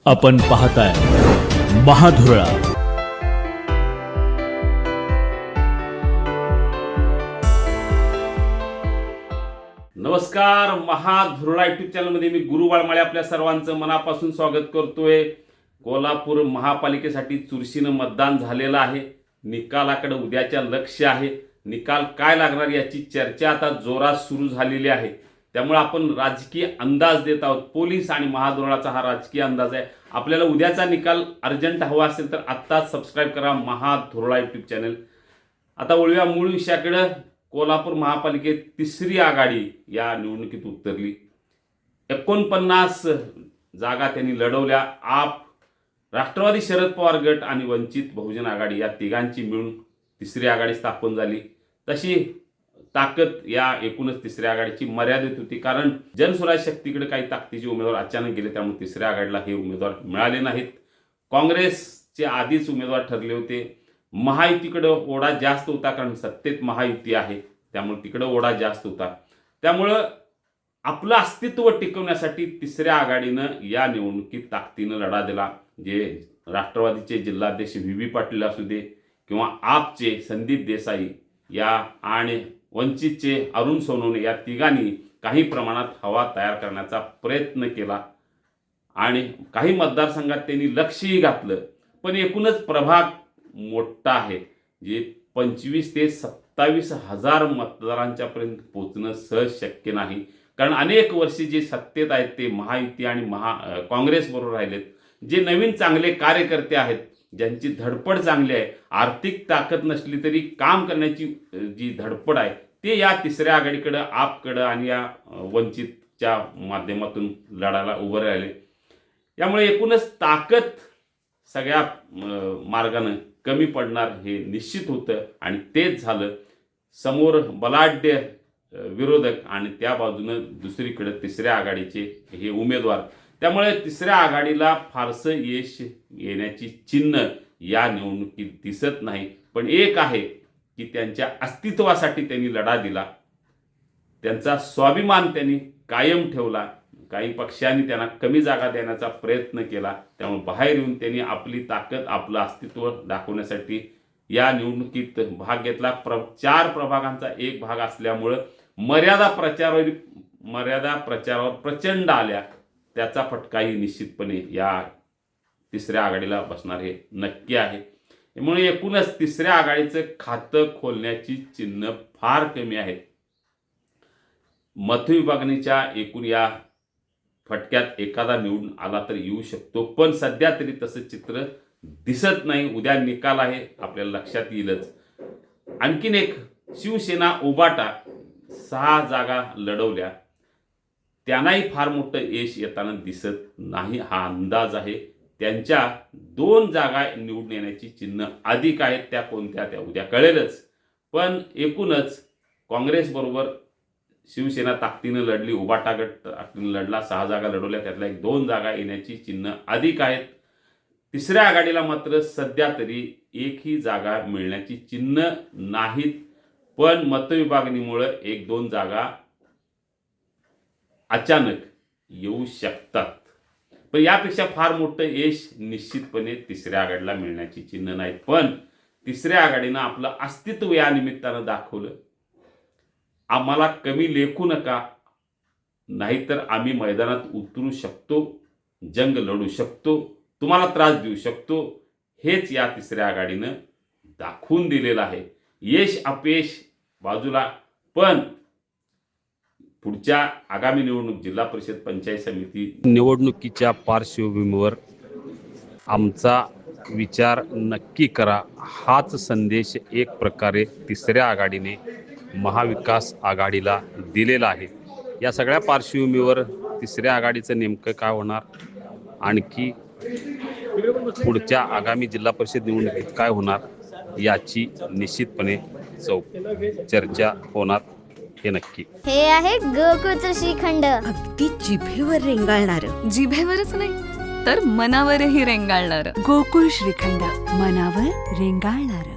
आपण पाहताय महाधुरळा। नमस्कार, महाधुरळा यूट्यूब चॅनलमध्ये मी गुरु वाळमाळे आपल्या सर्वांचं मनापासून स्वागत करतोय। कोल्हापूर महापालिकेसाठी चुरशीनं मतदान झालेलं आहे। निकालाकडे उद्याच्या लक्ष आहे। निकाल काय लागणार याची चर्चा आता जोरात सुरू झालेली आहे। त्यामुळे आपण राजकीय अंदाज देत आहोत। पोलीस आणि महाधुरळाचा हा राजकीय अंदाज आहे। आपल्याला उद्याचा निकाल अर्जंट हवा असेल तर आत्ताच सबस्क्राइब करा महाधुरळा यूट्यूब चॅनल। आता वळूया मूळ विषयाकडे। कोल्हापूर महापालिकेत तिसरी आघाडी या निवडणुकीत उतरली। 49 जागा त्यांनी लढवल्या। आप, राष्ट्रवादी शरद पवार गट आणि वंचित बहुजन आघाडी या तिघांची मिळून तिसरी आघाडी स्थापन झाली। तशी ताकद या एकूणच तिसऱ्या आघाडीची मर्यादित होती, कारण जनसुराज शक्तीकडे काही ताकदीचे उमेदवार अचानक गेले, त्यामुळे तिसऱ्या आघाडीला हे उमेदवार मिळाले नाहीत। काँग्रेसचे आधीच उमेदवार ठरले होते। महायुतीकडे ओढा जास्त होता, कारण सत्तेत महायुती आहे, त्यामुळे तिकडे ओढा जास्त होता। त्यामुळे आपलं अस्तित्व टिकवण्यासाठी तिसऱ्या आघाडीनं या निवडणुकीत ताकदीनं लढा दिला। जे राष्ट्रवादीचे जिल्हाध्यक्ष व्ही पाटील असू दे किंवा आपचे संदीप देसाई या आणि वंचितचे अरुण सोनवणे या तिघांनी काही प्रमाणात हवा तयार करण्याचा प्रयत्न केला आणि काही मतदारसंघात त्यांनी लक्षही घातलं। पण एकूणच प्रभाग मोठा आहे, जे 25 ते 27 हजार मतदारांच्या पर्यंत पोहोचणं सहज शक्य नाही, कारण अनेक वर्षे जे सत्तेत आहेत ते महायुती आणि काँग्रेस बरोबर राहिलेत। जे नवीन चांगले कार्यकर्ते आहेत, ज्यांची धडपड चांगली आहे, आर्थिक ताकद नसली तरी काम करण्याची जी धडपड आहे, ते या तिसऱ्या आघाडीकडे, आपकडे आणि या वंचितच्या माध्यमातून लढायला उभे राहिले। यामुळे एकूणच ताकद सगळ्या मार्गाने कमी पडणार हे निश्चित होतं आणि तेच झालं। समोर बलाढ्य विरोधक आणि त्या बाजूनं दुसरीकडे तिसऱ्या आघाडीचे हे उमेदवार, त्यामुळे तिसऱ्या आघाडीला फारसं यश येण्याची चिन्ह या निवडणुकीत दिसत नाही। पण एक आहे की त्यांच्या अस्तित्वासाठी त्यांनी लढा दिला, त्यांचा स्वाभिमान त्यांनी कायम ठेवला। काही पक्षांनी त्यांना कमी जागा देण्याचा प्रयत्न केला, त्यामुळे बाहेर येऊन त्यांनी आपली ताकद, आपलं अस्तित्व दाखवण्यासाठी या निवडणुकीत भाग घेतला। 4 प्रभागांचा एक भाग असल्यामुळे मर्यादा प्रचारावर प्रचंड आल्या, त्याचा फटकाही निश्चितपणे या तिसऱ्या आघाडीला बसणार हे नक्की आहे। त्यामुळे एकूणच तिसऱ्या आघाडीचं खातं खोलण्याची चिन्ह फार कमी आहेत। मतविभागणीच्या एकूण या फटक्यात एखादा निवडून आला तर येऊ शकतो, पण सध्या तरी तसं चित्र दिसत नाही। उद्या निकाल आहे, आपल्याला लक्षात येईलच। आणखीन एक, शिवसेना उबाटा 6 जागा लढवल्या, त्यांनाही फार मोठं यश येताना दिसत नाही हा अंदाज आहे। त्यांच्या 2 जागा निवडून येण्याची चिन्ह अधिक आहेत, त्या कोणत्या त्या उद्या कळेलच। पण एकूणच काँग्रेस बरोबर शिवसेना ताकदीनं लढली, उबाटा गट ताकदीनं लढला, 6 जागा लढवल्या, त्यातल्या 1-2 जागा येण्याची चिन्ह अधिक आहेत। तिसऱ्या आघाडीला मात्र सध्या तरी एकही जागा मिळण्याची चिन्ह नाहीत, पण मतविभागणीमुळे 1-2 जागा अचानक येऊ शकतात। पण यापेक्षा फार मोठं यश निश्चितपणे तिसऱ्या आघाडीला मिळण्याची चिन्ह नाहीत। पण तिसऱ्या आघाडीनं आपलं अस्तित्व या निमित्तानं दाखवलं। आम्हाला कमी लेखू नका, नाहीतर आम्ही मैदानात उतरू शकतो, जंग लढू शकतो, तुम्हाला त्रास देऊ शकतो, हेच या तिसऱ्या आघाडीनं दाखवून दिलेलं आहे। यश अपयश बाजूला, पण पुढच्या आगामी निवडणूक, जिल्हा परिषद, पंचायत समिती निवडणुकीच्या पार्श्वभूमीवर आमचा विचार नक्की करा, हाच संदेश एक प्रकारे तिसऱ्या आघाडीने महाविकास आघाडीला दिलेला आहे। या सगळ्या पार्श्वभूमीवर तिसऱ्या आघाडीचं नेमकं काय होणार, आणखी पुढच्या आगामी जिल्हा परिषद निवडणुकीत काय होणार याची निश्चितपणे चर्चा होणार हे नक्की। हे आहे गोकुळचं श्रीखंड, अगदी जिभेवर रेंगाळणार, जिभेवरच नाही तर मनावरही रेंगाळणार। गोकुळ श्रीखंड, मनावर रेंगाळणार।